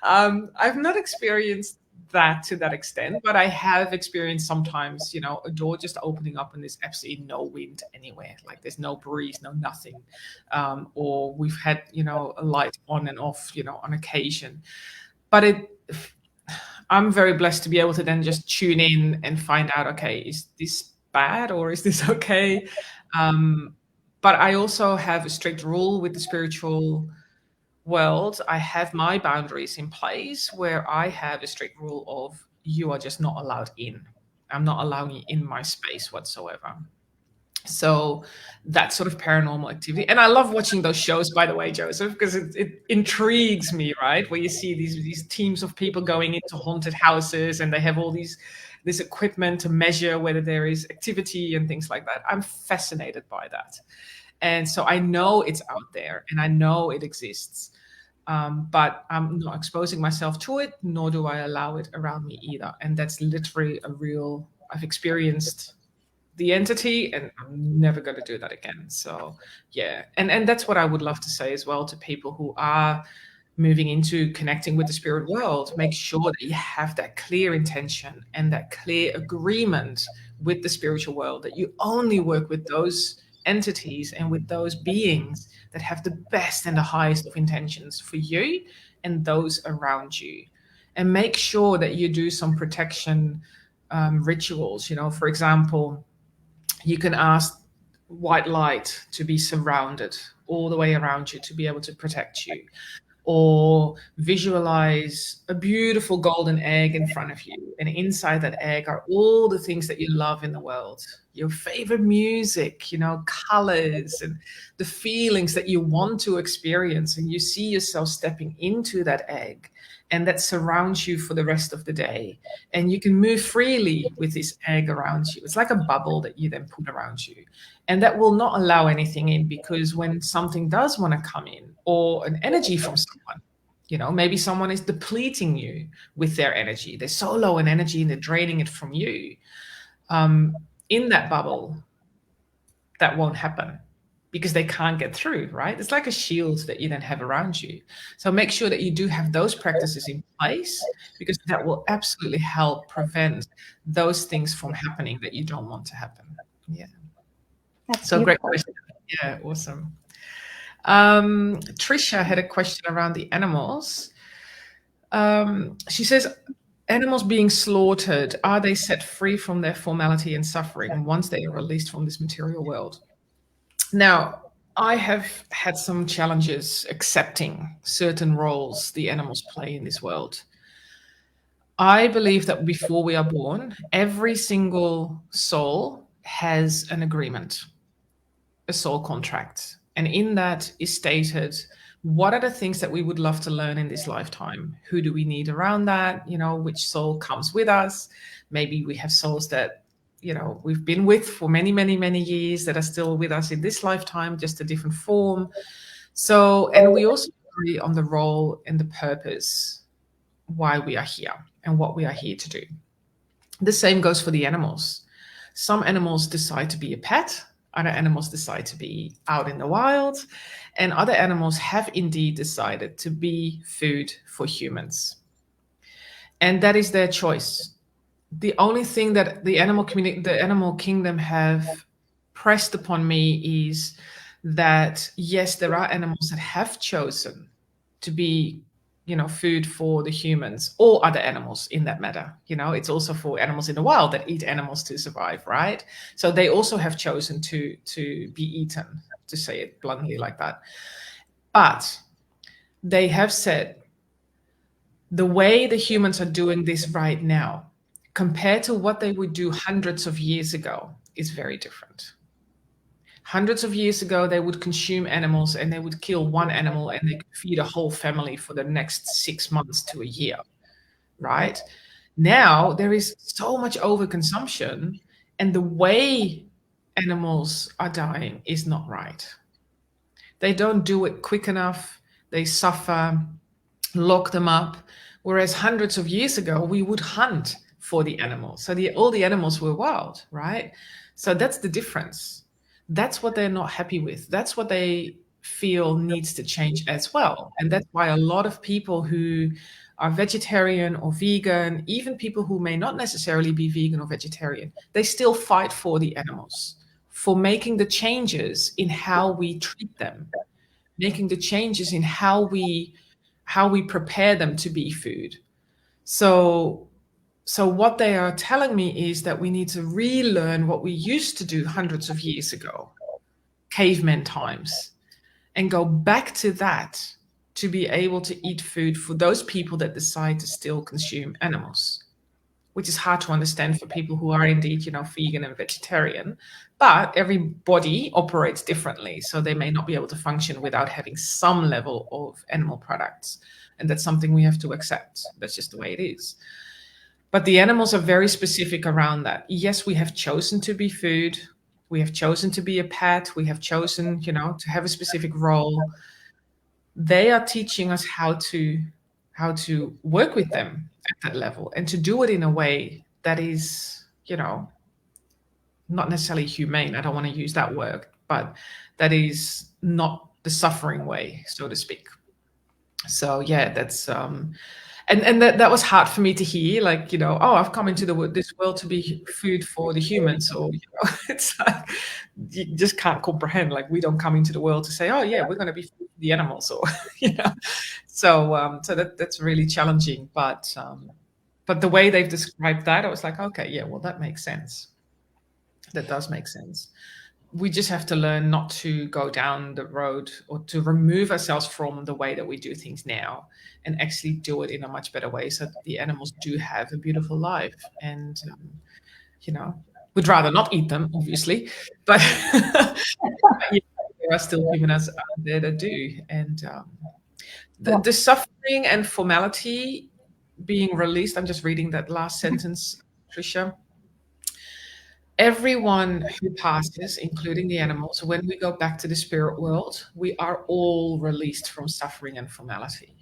I've not experienced that to that extent, but I have experienced sometimes, a door just opening up and there's absolutely no wind anywhere, like there's no breeze, no nothing. Or we've had, a light on and off, on occasion. But I'm very blessed to be able to then just tune in and find out, okay, is this bad or is this okay? But I also have a strict rule with the spiritual world. I have my boundaries in place where I have a strict rule of, you are just not allowed in. I'm not allowing you in my space whatsoever. So that sort of paranormal activity. And I love watching those shows, by the way, Joseph, because it intrigues me, right? Where you see these teams of people going into haunted houses, and they have all this equipment to measure whether there is activity and things like that. I'm fascinated by that. And so I know it's out there and I know it exists, but I'm not exposing myself to it, nor do I allow it around me either. And that's literally I've experienced the entity, and I'm never going to do that again. So yeah. And that's what I would love to say as well to people who are moving into connecting with the spirit world. Make sure that you have that clear intention and that clear agreement with the spiritual world, that you only work with those entities and with those beings that have the best and the highest of intentions for you and those around you. And make sure that you do some protection rituals. For example, you can ask white light to be surrounded all the way around you to be able to protect you, or visualize a beautiful golden egg in front of you, and inside that egg are all the things that you love in the world, your favorite music, colors, and the feelings that you want to experience. And you see yourself stepping into that egg, and that surrounds you for the rest of the day. And you can move freely with this egg around you. It's like a bubble that you then put around you. And that will not allow anything in, because when something does want to come in, or an energy from someone, maybe someone is depleting you with their energy. They're so low in energy and they're draining it from you. In that bubble, that won't happen, because they can't get through, right? It's like a shield that you then have around you. So make sure that you do have those practices in place, because that will absolutely help prevent those things from happening that you don't want to happen. Yeah. That's so beautiful. Great question. Yeah, awesome. Trisha had a question around the animals. She says, animals being slaughtered, are they set free from their formality and suffering once they are released from this material world? Now, I have had some challenges accepting certain roles the animals play in this world. I believe that before we are born, every single soul has an agreement, a soul contract. And in that is stated, what are the things that we would love to learn in this lifetime? Who do we need around that? Which soul comes with us? Maybe we have souls that we've been with for many, many, many years that are still with us in this lifetime, just a different form. So, and we also agree on the role and the purpose, why we are here and what we are here to do. The same goes for the animals. Some animals decide to be a pet, other animals decide to be out in the wild, and other animals have indeed decided to be food for humans. And that is their choice. The only thing that the animal kingdom have pressed upon me is that, yes, there are animals that have chosen to be, food for the humans, or other animals in that matter. It's also for animals in the wild that eat animals to survive, right? So they also have chosen to be eaten, to say it bluntly like that. But they have said, the way the humans are doing this right now, compared to what they would do hundreds of years ago, is very different. Hundreds of years ago, they would consume animals, and they would kill one animal and they could feed a whole family for the next 6 months to a year, right? Now there is so much overconsumption, and the way animals are dying is not right. They don't do it quick enough. They suffer, lock them up. Whereas hundreds of years ago, we would hunt for the animals. So all the animals were wild, right? So that's the difference. That's what they're not happy with. That's what they feel needs to change as well. And that's why a lot of people who are vegetarian or vegan, even people who may not necessarily be vegan or vegetarian, they still fight for the animals, for making the changes in how we treat them, making the changes in how we prepare them to be food. So what they are telling me is that we need to relearn what we used to do hundreds of years ago, caveman times, and go back to that to be able to eat food for those people that decide to still consume animals, which is hard to understand for people who are indeed, vegan and vegetarian. But everybody operates differently. So they may not be able to function without having some level of animal products. And that's something we have to accept. That's just the way it is. But the animals are very specific around that. Yes, we have chosen to be food. We have chosen to be a pet. We have chosen, to have a specific role. They are teaching us how to work with them at that level, and to do it in a way that is, not necessarily humane. I don't want to use that word, but that is not the suffering way, so to speak. So yeah, that's and that was hard for me to hear, like, I've come into this world to be food for the humans, or it's like you just can't comprehend, like, we don't come into the world to say, oh yeah, we're going to be food for the animals, or so that's really challenging, but the way they've described that, I was like, okay, yeah, well, that makes sense. That does make sense. We just have to learn not to go down the road, or to remove ourselves from the way that we do things now, and actually do it in a much better way, so that the animals do have a beautiful life. And we'd rather not eat them, obviously, but there are still humans out there that do. And the suffering and formality being released, I'm just reading that last sentence, Tricia. Everyone who passes, including the animals, when we go back to the spirit world, we are all released from suffering and formality.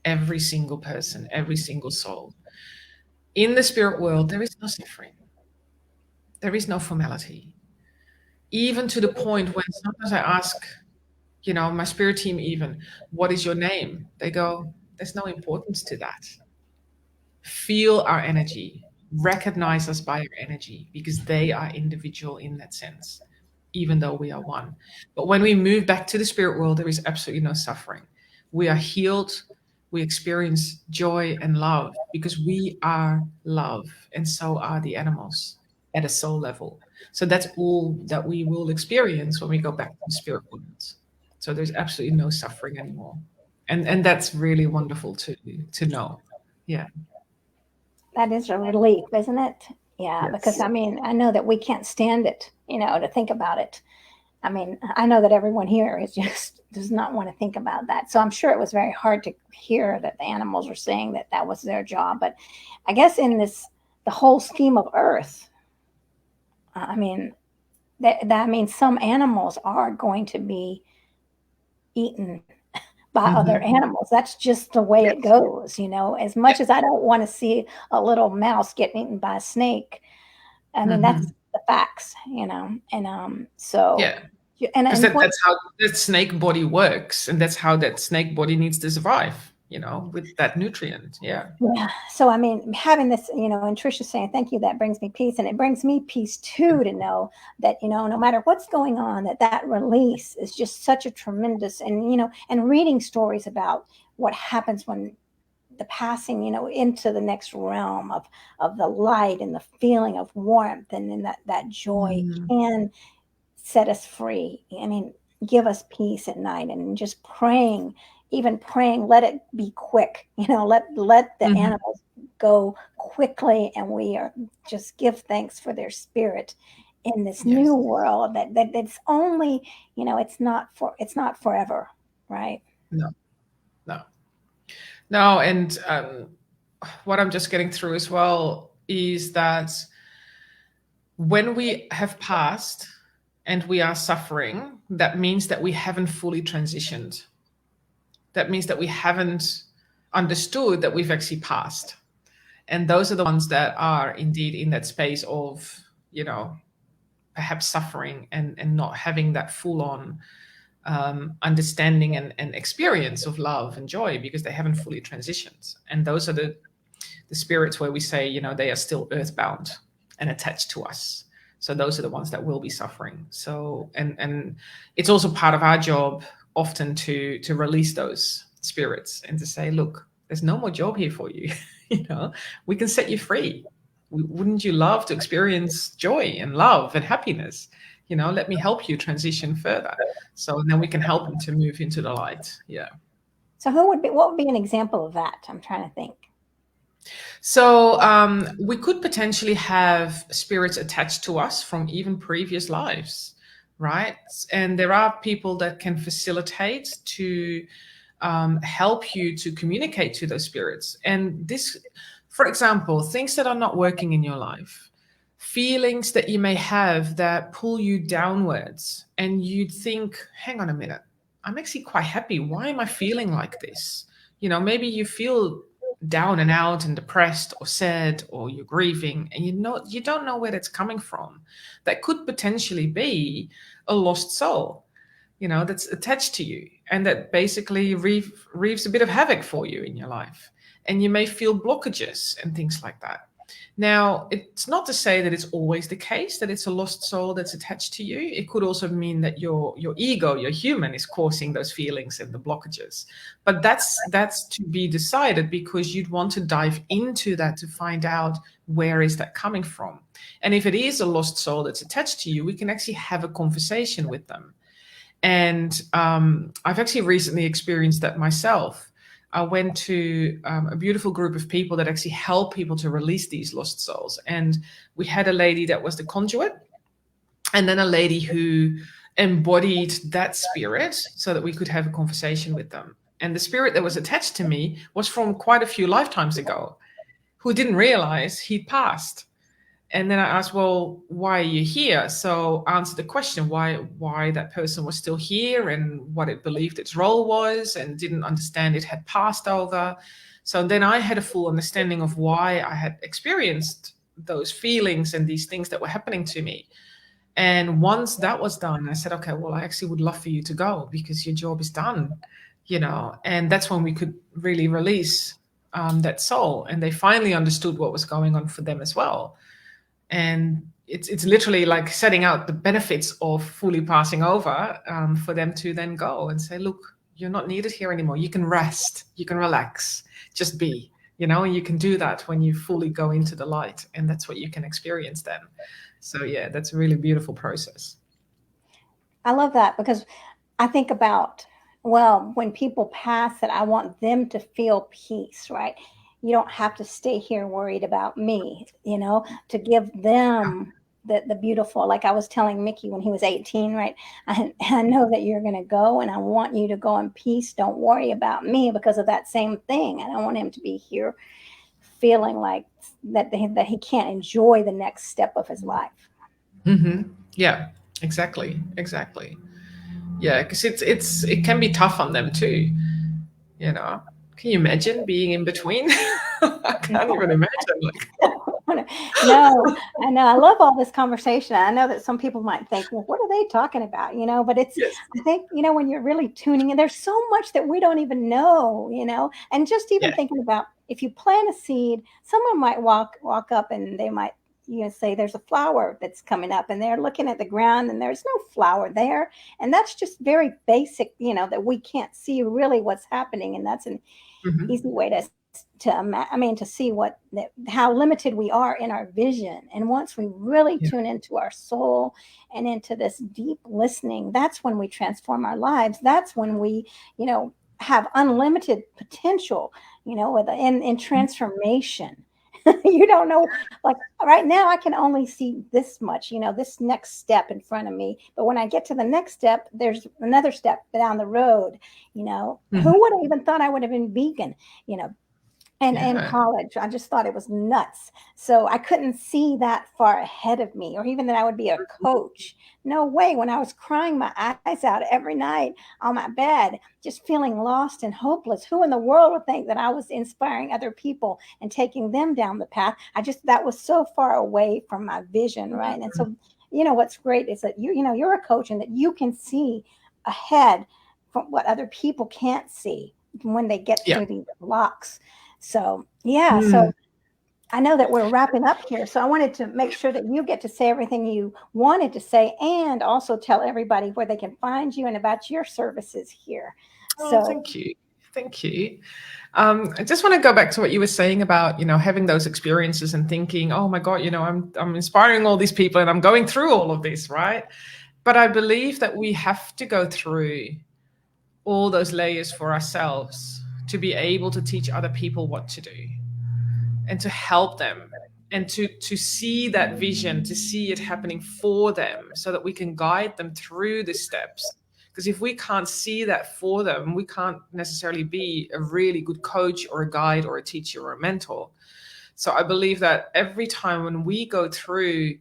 Every single person, every single soul. In the spirit world, there is no suffering. There is no formality. Even to the point when sometimes I ask, my spirit team even, what is your name? They go, there's no importance to that. Feel our energy. Recognize us by our energy, because they are individual in that sense, even though we are one. But when we move back to the spirit world, there is absolutely no suffering. We are healed. We experience joy and love, because we are love, and so are the animals at a soul level. So that's all that we will experience when we go back to the spirit world. So there's absolutely no suffering anymore. And that's really wonderful to know. Yeah. That is a relief, isn't it? Yeah, Yes. because I mean, I know that we can't stand it, to think about it. I mean, I know that everyone here is just does not want to think about that. So I'm sure it was very hard to hear that the animals were saying that that was their job. But I guess in the whole scheme of Earth, I mean, that means some animals are going to be eaten by other animals. That's just the way it goes, As much as I don't want to see a little mouse getting eaten by a snake, I mean, that's the facts, and so Yeah. and Because that's how that snake body works, and that's how that snake body needs to survive, with that nutrient. Yeah. Yeah. So I mean, having this, and Trisha saying thank you, that brings me peace, and it brings me peace too to know that no matter what's going on, that release is just such a tremendous, and reading stories about what happens when the passing, into the next realm of the light and the feeling of warmth, and then that joy can set us free. I mean, give us peace at night, and just praying, even praying, let it be quick, let the animals go quickly, and we are just give thanks for their spirit in this new world that's only, it's not forever, right? No. And what I'm just getting through as well is that when we have passed and we are suffering, that means that we haven't fully transitioned. That means that we haven't understood that we've actually passed. And those are the ones that are indeed in that space of, perhaps suffering and not having that full on understanding and experience of love and joy, because they haven't fully transitioned. And those are the spirits where we say, they are still earthbound and attached to us. So those are the ones that will be suffering. So, and it's also part of our job often to release those spirits and to say, look, there's no more job here for you. We can set you free. Wouldn't you love to experience joy and love and happiness? Let me help you transition further. So then we can help them to move into the light. Yeah. So what would be an example of that? I'm trying to think. So we could potentially have spirits attached to us from even previous lives, right? And there are people that can facilitate to help you to communicate to those spirits. And this, for example, things that are not working in your life, feelings that you may have that pull you downwards, and you'd think, hang on a minute, I'm actually quite happy. Why am I feeling like this? Maybe you feel down and out and depressed or sad, or you're grieving, and you don't know where that's coming from. That could potentially be a lost soul, that's attached to you, and that basically wreaks a bit of havoc for you in your life. And you may feel blockages and things like that. Now, it's not to say that it's always the case that it's a lost soul that's attached to you. It could also mean that your ego, your human, is causing those feelings and the blockages. But that's to be decided, because you'd want to dive into that to find out where is that coming from. And if it is a lost soul that's attached to you, we can actually have a conversation with them. And I've actually recently experienced that myself. I went to a beautiful group of people that actually help people to release these lost souls. And we had a lady that was the conduit, and then a lady who embodied that spirit so that we could have a conversation with them. And the spirit that was attached to me was from quite a few lifetimes ago, who didn't realize he'd passed. And then I asked, well, why are you here? So answer the question, why that person was still here and what it believed its role was, and didn't understand it had passed over. So then I had a full understanding of why I had experienced those feelings and these things that were happening to me. And once that was done, I said, okay, well, I actually would love for you to go, because your job is done, and that's when we could really release that soul. And they finally understood what was going on for them as well. And it's literally like setting out the benefits of fully passing over for them to then go and say, look, you're not needed here anymore. You can rest, you can relax, just be, and you can do that when you fully go into the light. And that's what you can experience then. So yeah, that's a really beautiful process. I love that, because I think about, well, when people pass, that I want them to feel peace, right? You don't have to stay here worried about me, to give them the beautiful, like I was telling Mickey when he was 18, right? I know that you're going to go, and I want you to go in peace. Don't worry about me because of that same thing. I don't want him to be here feeling like that he can't enjoy the next step of his life. Mm-hmm. Yeah, exactly. Yeah, because it can be tough on them too, Can you imagine being in between? I can't even imagine. No, I know. I love all this conversation. I know that some people might think, well, what are they talking about? But it's, yes. I think, when you're really tuning in, there's so much that we don't even know, and just even thinking about, if you plant a seed, someone might walk up and they might, say there's a flower that's coming up, and they're looking at the ground and there's no flower there. And that's just very basic, that we can't see really what's happening. And that's an easy way to see how limited we are in our vision. And once we really tune into our soul and into this deep listening, that's when we transform our lives. That's when we, have unlimited potential, in transformation. You don't know, like right now I can only see this much, this next step in front of me. But when I get to the next step, there's another step down the road, who would have even thought I would have been vegan, and in Yeah. college. I just thought it was nuts. So I couldn't see that far ahead of me, or even that I would be a coach. No way. When I was crying my eyes out every night on my bed, just feeling lost and hopeless, who in the world would think that I was inspiring other people and taking them down the path? That was so far away from my vision, right? And so, what's great is that you're a coach, and that you can see ahead from what other people can't see when they get Yeah. through these blocks. So, yeah. Mm. So I know that we're wrapping up here. So I wanted to make sure that you get to say everything you wanted to say, and also tell everybody where they can find you and about your services here. Oh, So thank you. Thank you. I just want to go back to what you were saying about, having those experiences and thinking, oh my God, I'm inspiring all these people and I'm going through all of this, right? But I believe that we have to go through all those layers for ourselves to be able to teach other people what to do and to help them, and to see that vision, to see it happening for them, so that we can guide them through the steps. Because if we can't see that for them, we can't necessarily be a really good coach or a guide or a teacher or a mentor. So I believe that every time when we go through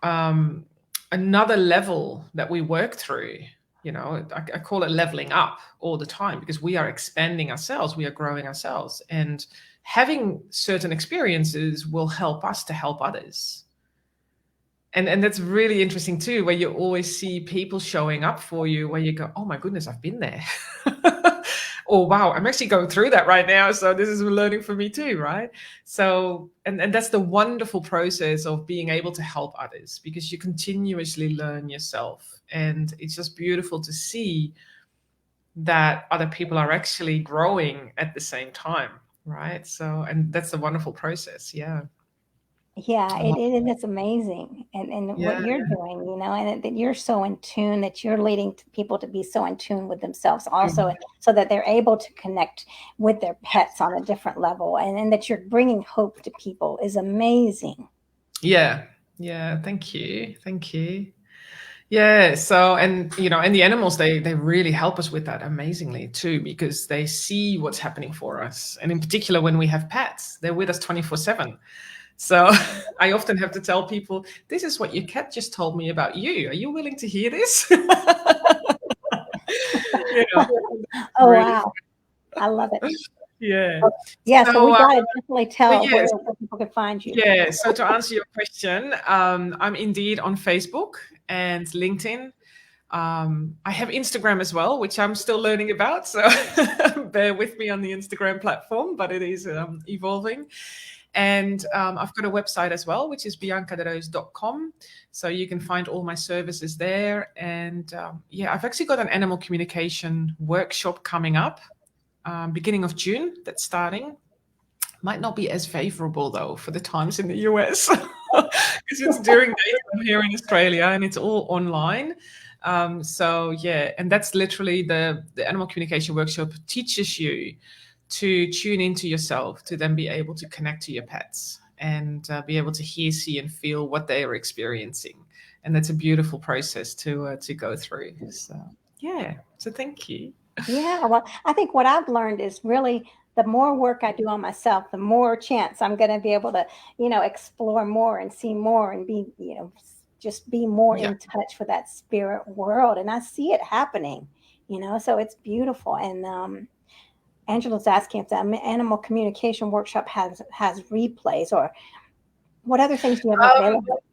another level that we work through, I call it leveling up all the time, because we are expanding ourselves, we are growing ourselves, and having certain experiences will help us to help others. And that's really interesting too, where you always see people showing up for you where you go, oh my goodness, I've been there. Or wow, I'm actually going through that right now. So this is learning for me too, right? So, and that's the wonderful process of being able to help others, because you continuously learn yourself. And it's just beautiful to see that other people are actually growing at the same time, right? So, and that's a wonderful process. Yeah. yeah, it's amazing. And what Yeah. you're doing, and that you're so in tune, that you're leading people to be so in tune with themselves also, so that they're able to connect with their pets on a different level, and that you're bringing hope to people is amazing. Yeah. Yeah. Thank you. Thank you. Yeah. So, and the animals, they really help us with that amazingly too, because they see what's happening for us. And in particular, when we have pets, they're with us 24/7. So I often have to tell people, this is what your cat just told me about you. Are you willing to hear this? Oh, Really. wow. I love it. Yeah. Yeah, so we So, got to definitely tell yes. where people can find you. Yeah. So to answer your question, I'm indeed on Facebook and LinkedIn. I have Instagram as well, which I'm still learning about. So bear with me on the Instagram platform, but it is evolving. And I've got a website as well, which is biancadereus.com. So you can find all my services there. And I've actually got an animal communication workshop coming up, beginning of June, that's starting. Might not be as favorable though for the times in the US, because it's during daytime here in Australia and it's all online. And that's literally the animal communication workshop teaches you to tune into yourself, to then be able to connect to your pets and be able to hear, see, and feel what they are experiencing. And that's a beautiful process to go through. So thank you. Yeah, well, I think what I've learned is really the more work I do on myself, the more chance I'm going to be able to, explore more and see more and be, just be more Yeah. in touch with that spirit world. And I see it happening, so it's beautiful. And Angela's asking if the animal communication workshop has replays, or what other things do you have available?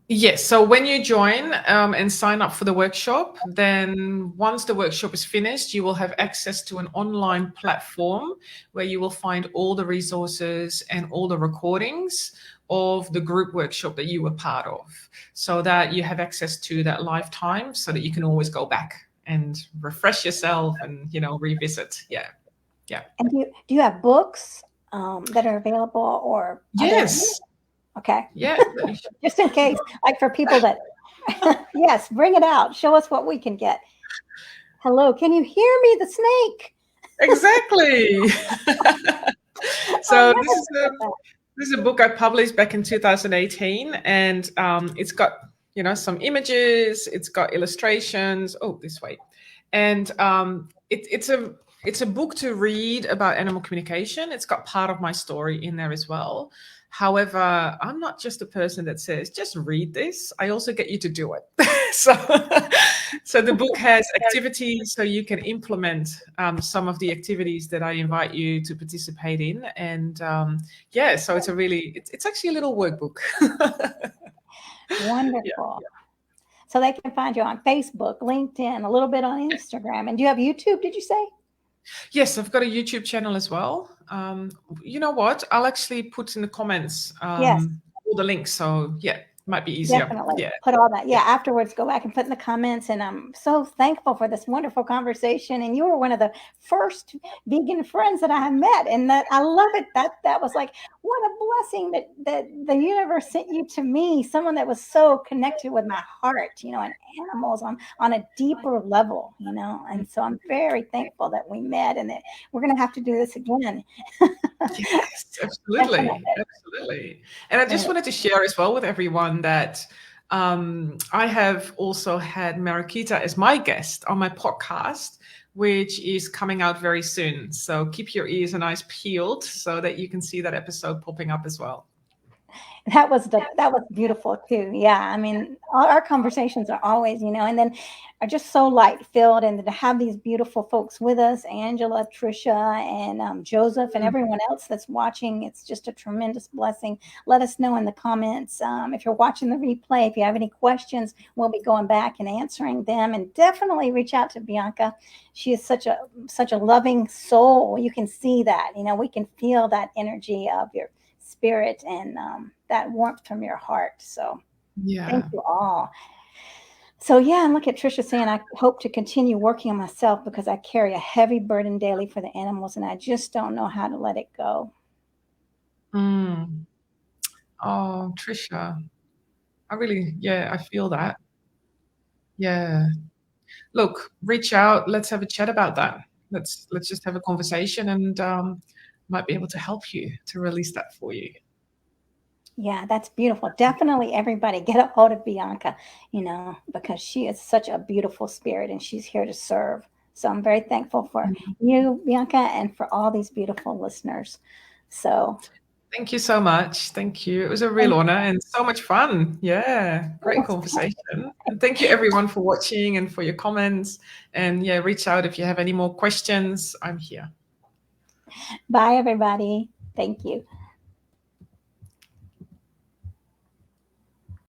Yes. So when you join and sign up for the workshop, then once the workshop is finished, you will have access to an online platform where you will find all the resources and all the recordings of the group workshop that you were part of, so that you have access to that lifetime, so that you can always go back and refresh yourself and, revisit. Yeah. Yeah. And do you have books that are available, or Yes. Okay. Yeah. Just in case, like for people that, yes, bring it out. Show us what we can get. Hello, can you hear me? The snake. Exactly. So this is a book I published back in 2018, and it's got some images, it's got illustrations. Oh, this way, and it's a It's a book to read about animal communication. It's got part of my story in there as well. However, I'm not just a person that says, just read this. I also get you to do it. so, so the book has activities so you can implement some of the activities that I invite you to participate in. And so it's actually a little workbook. Wonderful. So they can find you on Facebook, LinkedIn, a little bit on Instagram. And do you have YouTube, did you say? Yes, I've got a YouTube channel as well. You know what? I'll actually put in the comments Yes. all the links. So yeah, might be easier. Definitely. Yeah. Put all that. Yeah. Afterwards, go back and put in the comments. And I'm so thankful for this wonderful conversation. And you were one of the first vegan friends that I have met. And that I love it. That was like, what a blessing that the universe sent you to me, someone that was so connected with my heart, and animals on a deeper level, And so I'm very thankful that we met and that we're going to have to do this again. Yes, absolutely. And I just wanted to share as well with everyone that I have also had Mariquita as my guest on my podcast, which is coming out very soon. So keep your ears and eyes peeled so that you can see that episode popping up as well. That was beautiful too. Yeah. I mean, our conversations are always, and then are just so light filled, and to have these beautiful folks with us, Angela, Trisha, and Joseph, and everyone else that's watching. It's just a tremendous blessing. Let us know in the comments. If you're watching the replay, if you have any questions, we'll be going back and answering them, and definitely reach out to Bianca. She is such a loving soul. You can see that, we can feel that energy of your spirit and that warmth from your heart. So thank you all. So and look at Trisha saying, I hope to continue working on myself because I carry a heavy burden daily for the animals and I just don't know how to let it go. Oh, Trisha, I feel that. Yeah. Look, reach out. Let's have a chat about that. Let's just have a conversation and might be able to help you to release that for you. Yeah, that's beautiful. Definitely everybody get a hold of Bianca, because she is such a beautiful spirit and she's here to serve. So I'm very thankful for you, Bianca, and for all these beautiful listeners. So thank you so much. Thank you. It was a real honor and so much fun. Yeah, great conversation. And thank you everyone for watching and for your comments. And reach out if you have any more questions. I'm here. Bye, everybody. Thank you.